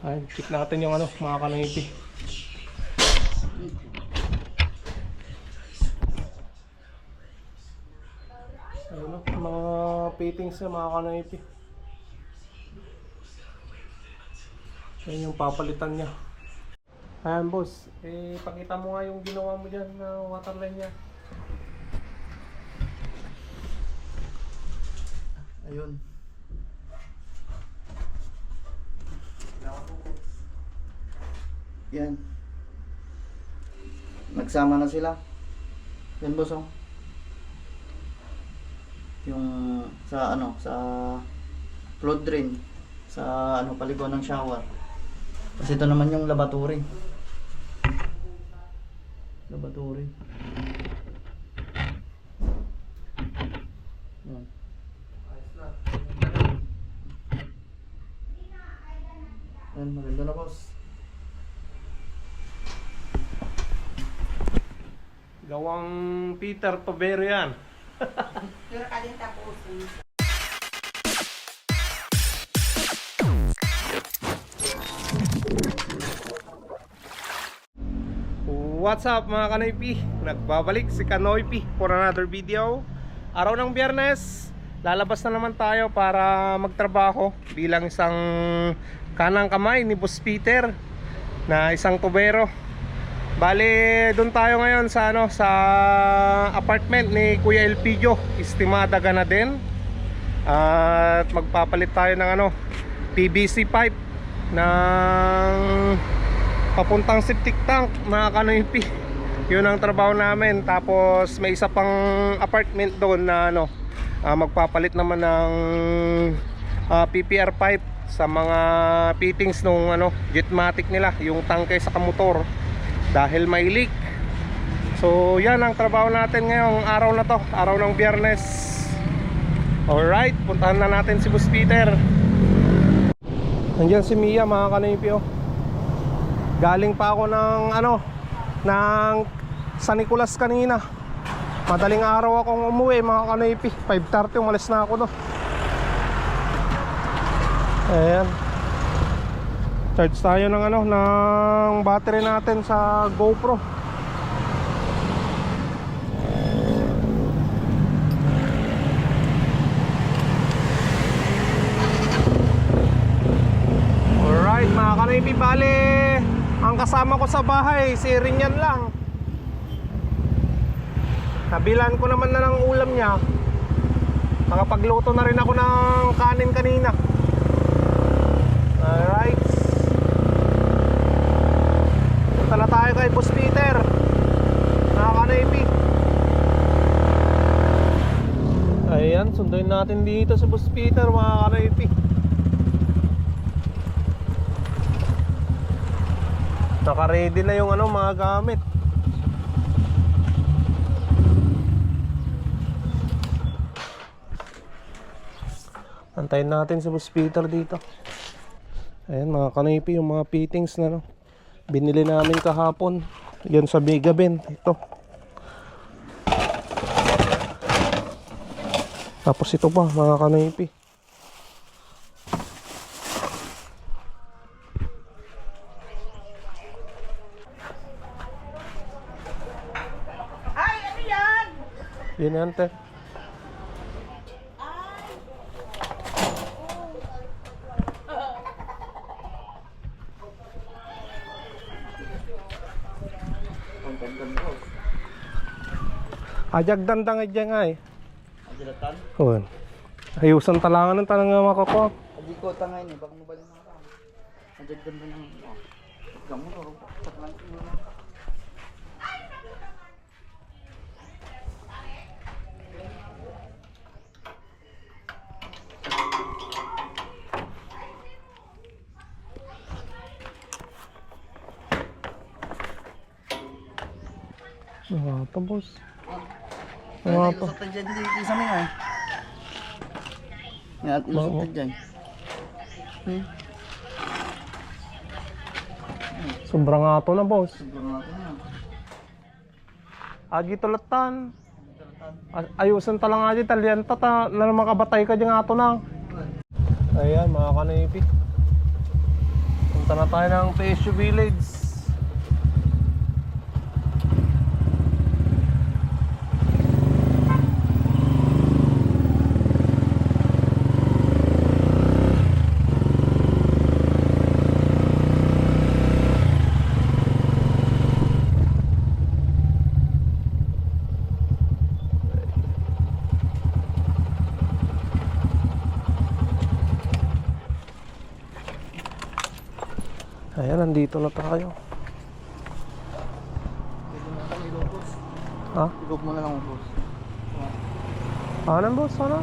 Ayun, check natin yung ano, mga kanoypi. Ayun o, mga fittings na mga kanoypi. Ayun yung papalitan niya. Ayan boss, pakita mo nga yung ginawa mo dyan na waterline niya. Ayun. Yan. Nagsama na sila. Yan boss oh. Yung sa ano, sa flood drain, sa ano paliguan ng shower. Kasi ito naman yung lavatory. Lavatory. Yan. Yan, maganda na boss. Gawang Peter Tobero yan. Pero kalin tapos. What's up mga kanoypi? Nagbabalik si Kanoypi for another video. Araw ng Biyernes, lalabas na naman tayo para magtrabaho bilang isang kanang kamay ni Boss Peter na isang tubero. Bali, doon tayo ngayon sa ano, sa apartment ni Kuya Elpidio, Estimada Ganaden. At magpapalit tayo ng ano, PVC pipe ng papuntang septic tank mga kanoypi. Yun ang trabaho namin. Tapos may isa pang apartment doon na ano, magpapalit naman ng PPR pipe sa mga fittings nung ano, Jetmatic nila, yung tangke sa motor dahil may leak. So yan ang trabaho natin ngayong araw na to, araw ng Biyernes. Alright, puntahan na natin si Boss Peter. Nandiyan si Mia mga kanoypi oh. Galing pa ako ng ano, ng San Nicolas kanina. Madaling araw akong umuwi mga kanoypi. 5:30 umalis na ako do. Ayan. Charge tayo ng ano, ng battery natin sa GoPro. Alright mga kanoypi, bale ang kasama ko sa bahay, si Rinyan lang. Nabilan ko naman na ng ulam niya. Nakapagluto na rin ako ng kanin kanina. Alright. Punta na tayo kay Boss Peter, mga kanoypi. Ayan, sunduin natin dito sa Boss Peter mga kanoypi. Naka-ready na yung ano, mga gamit. Antayin natin si Boss Peter dito. Ayan mga kanoypi, yung mga fittings na no, binili namin kahapon. Yan sa Megabend. Ito. Tapos ito pa mga kanoypi. Ay, ano yan? Yan yan te. Ajag dandang adya nga eh. Adilatan? Oo. Ayusan talangan ng talang makako. Adi ko tangay ni, baka mabalik na ka. Adjagdan ba ng gamot o patlang ko na. Ito boss. Ano pa? Ilusot dyan dito sa mga eh. Yan, ilusot dyan. Sobrang ato na boss. Sobrang natin yan. Agi tulatan. Ayusan talang agi talyan ta na makabatay ka dyan ato na. Ayan mga kanoypi. Punta na tayo ng PSU Village. Ayan, nandito na tayo. Pwede mo kami ilog, boss. Ha? Ilog mo na lang, boss. Ano boss? Ano?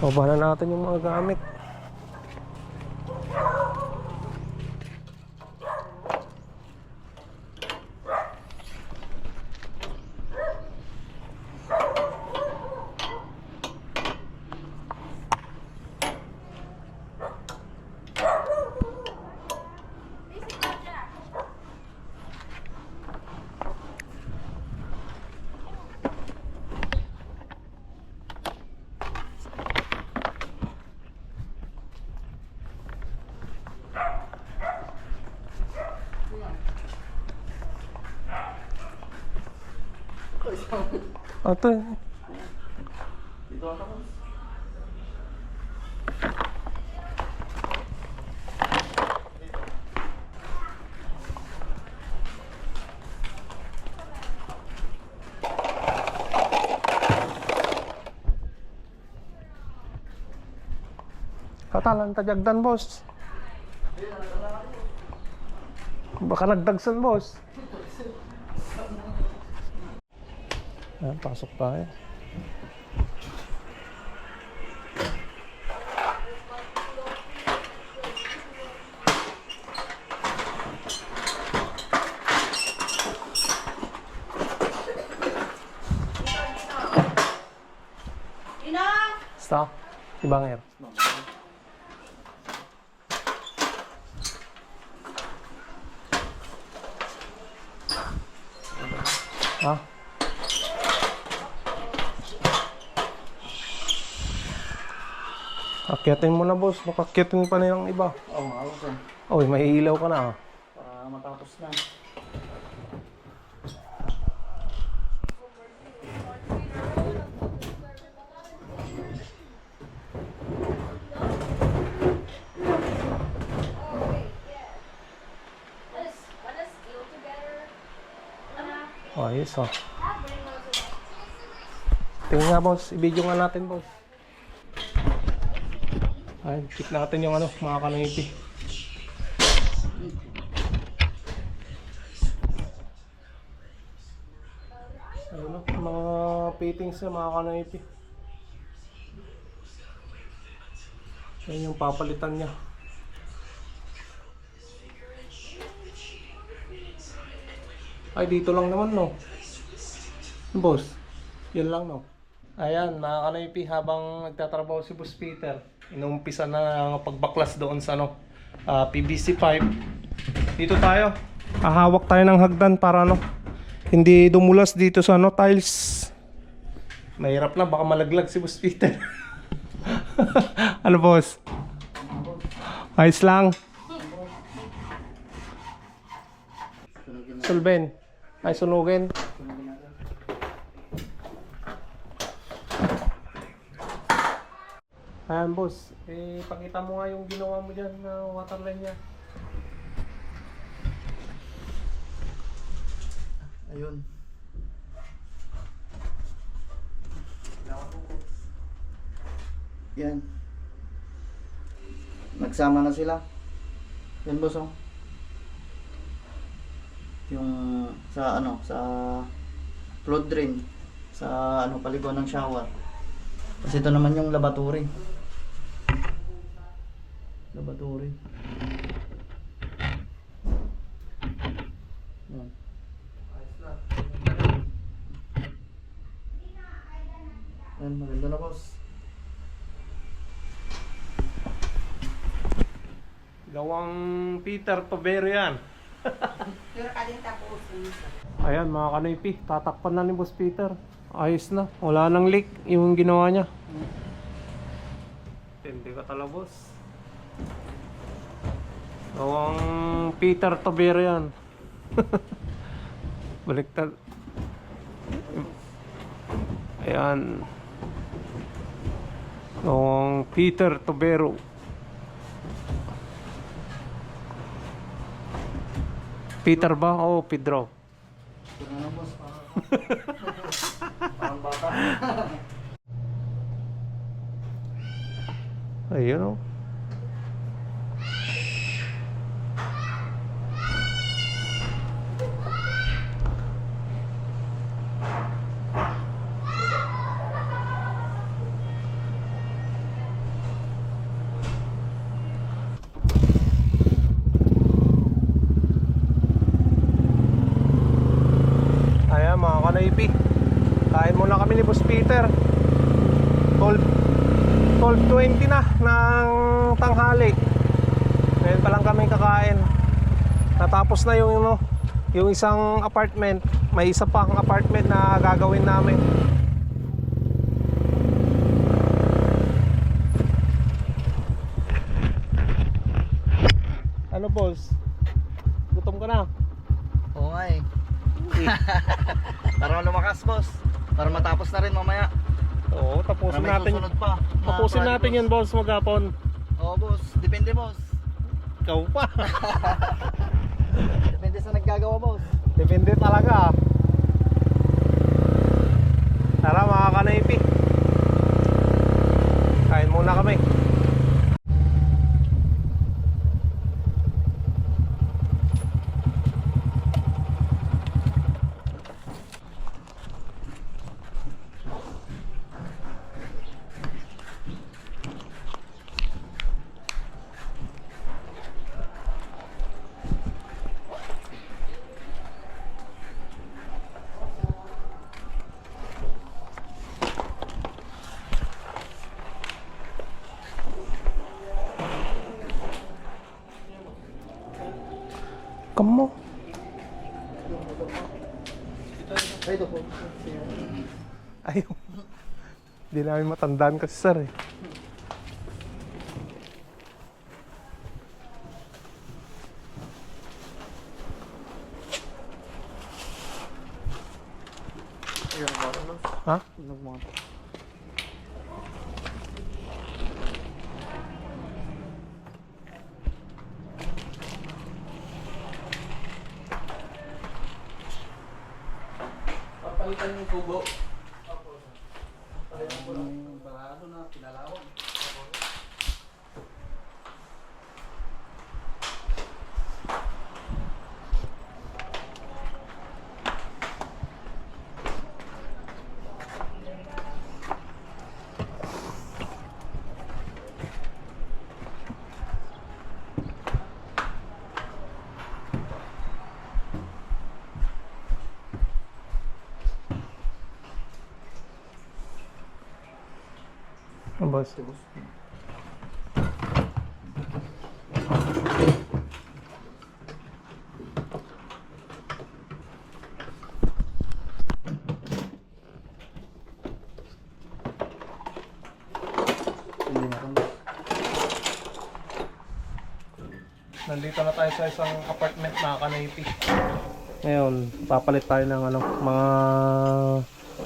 Baba na natin yung mga gamit. Ito eh. Dito ako, boss. Katalan tajagdan boss. Baka nagdagsan boss. Ayan, pasok tayo. Stop. Si Banger. Ha? Akyatin mo na boss, baka akyatin pa na yung iba. Oo nga, boss. Oy, may ilaw ka na ah. Para matapos na. Ayos ah. Tingnan nga boss, i-video nga natin boss. Ayun, check natin yung ano, mga kanoypi. Ayun o, mga fittings na mga kanoypi. Ayun yung papalitan niya. Ay, dito lang naman no. Boss, yun lang no. Ayan, mga kanoypi, habang nagtatrabaho si Boss Peter, inumpisa na ang pagbaklas doon sa ano, PVC pipe. Dito tayo. Hahawak tayo ng hagdan para ano, hindi dumulas dito sa ano, tiles. Mahirap na, baka malaglag si Boss Peter. Ano boss? Ayos lang. Sulben. Ay, sunugin. Ayan boss, pakita mo nga yung ginawa mo dyan na waterline niya. Ayun. Yan. Nagsama na sila. Yan, boss, oh. Yung sa ano, sa flood drain, sa ano, paliguan ng shower. Kasi ito naman yung lavatory. Lavatory. Yan. Yan, maganda na boss. Gawang Peter Tobero yan. Pero ka din tapusin. Ayan mga kanoypi, tatakpan na ni Boss Peter. Ayos na, wala nang leak yung ginawa niya. Hindi ka tala boss. Gawang Peter Tobero yan. Baliktad. Ayan. Gawang Peter Tobero. Peter ba o Pedro? Ito na boss. Parang bata. Ayun o. Ayan mga kanaypi, kain muna kami ni Boss Peter. 12:20 na ng tanghali. Ngayon pa lang kami kakain. Natapos na yung isang apartment. May isa pang apartment na gagawin namin. Ano boss? Gutom ka na? Oo nga eh. Para lumakas boss. Para matapos na rin mamaya. Oo, tapusin Para may natin. susunod pa. na Tapusin project, natin boss. yan boss maghapon. Oo boss. Depende boss. Ikaw pa. Depende sa naggagawa boss. Depende talaga. Tara mga kanaypi, kain muna kami. Kamu? Ay, ito po. Ayaw. Hindi namin matandaan kasi sir eh. Ha? Papalitan yung kubo. Yung barado na pinalawang. Ang boss. Hindi na kung Nandito na tayo sa isang apartment na kanaypi. Ngayon, papalit tayo ng mga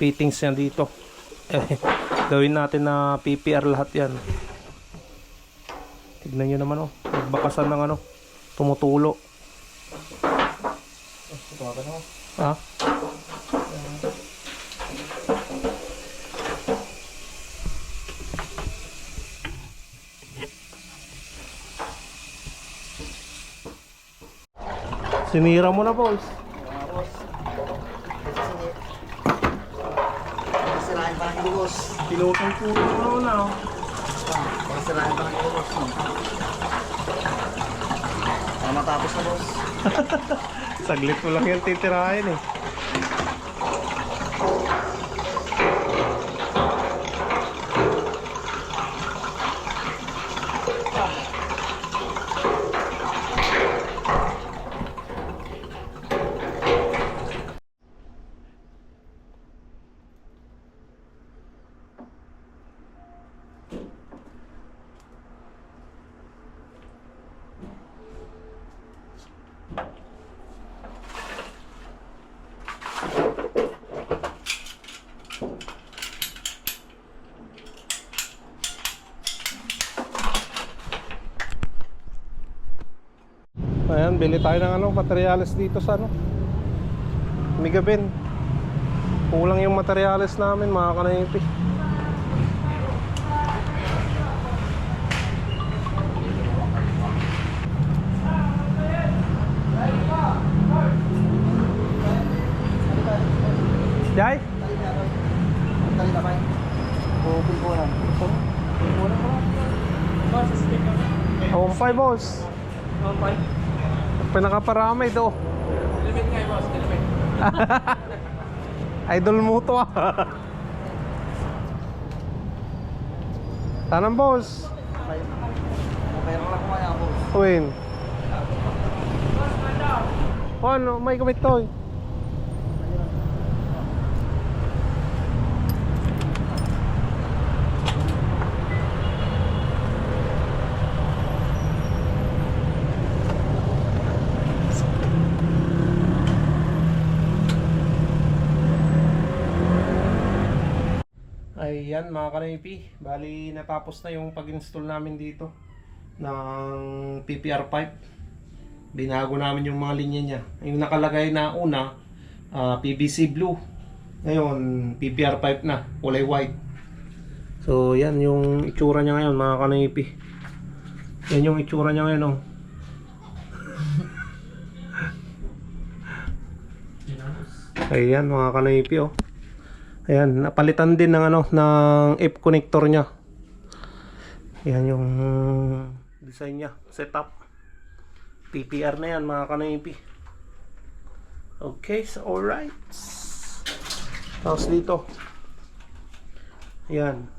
fittings niya dito. Gawin natin na PPR lahat yan. Tignan nyo naman nagbakasan ng tumutulo. Ha? Sinira mo na boss. boss. Sirain pa ng boss. Pinutong pulo mo na Sirain pa ng boss. Para matapos na boss. Saglit mo lang yan titirahin eh. Yan, bili tayo ng ano, materyales dito sa ano, Migabin. Kulang yung materyales namin mga kanaypi. Jai? Tali na ba? O pulpuran. Awang 5 boss. Pinakaparami do. Limit nga boss, limit. Idol mo to ah. Tanang boss. Pero lang kumaya ako. Win. Ano, may gamit to eh. Ayan mga kanaypi, bali natapos na yung pag-install namin dito ng PPR pipe. Binago namin yung mga linya niya. Yung nakalagay na una, PVC blue. Ngayon, PPR pipe na, kulay white. So yan yung itsura niya ngayon mga kanaypi. Yan yung itsura niya ngayon oh. Ayan mga kanaypi oh. Ayan, napalitan din ng ano, ng F connector niya. Ayan yung design niya, setup. PPR na yan mga kanaypi. Okay, so alright. Tapos dito. Ayan.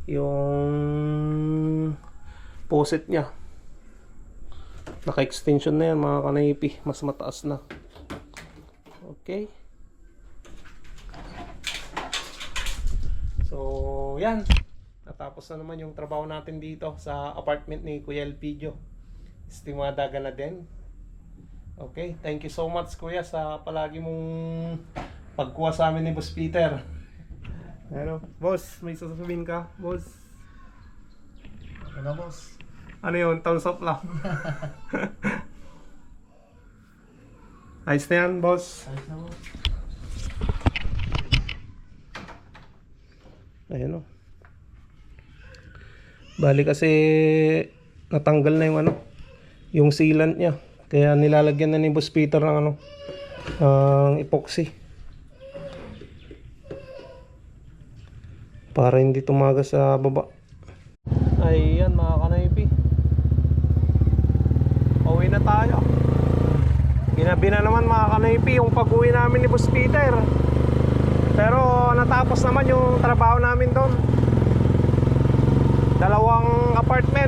Yung faucet niya. Naka-extension na yan mga kanaypi. Mas mataas na. Okay. So, yan. Natapos na naman yung trabaho natin dito sa apartment ni Kuya Elpidio. Estimada ka na din. Okay, thank you so much Kuya sa palagi mong pagkuha sa amin ni Boss Peter. Ano, boss, may sasabihin ka, boss? Ano boss? Ano yun? Thumbs up lang. Ayos na yan, boss. Ayos na boss. Ayan o. Bali kasi natanggal na yung ano, yung sealant niya. Kaya nilalagyan na ni Boss Peter ng ano, ng epoxy. Para hindi tumagas sa baba. Ayan mga kanaypi. Uwi na tayo. Ginabi na naman mga kanaypi yung pag-uwi namin ni Boss Peter. Pero natapos naman yung trabaho namin doon. 2 apartment.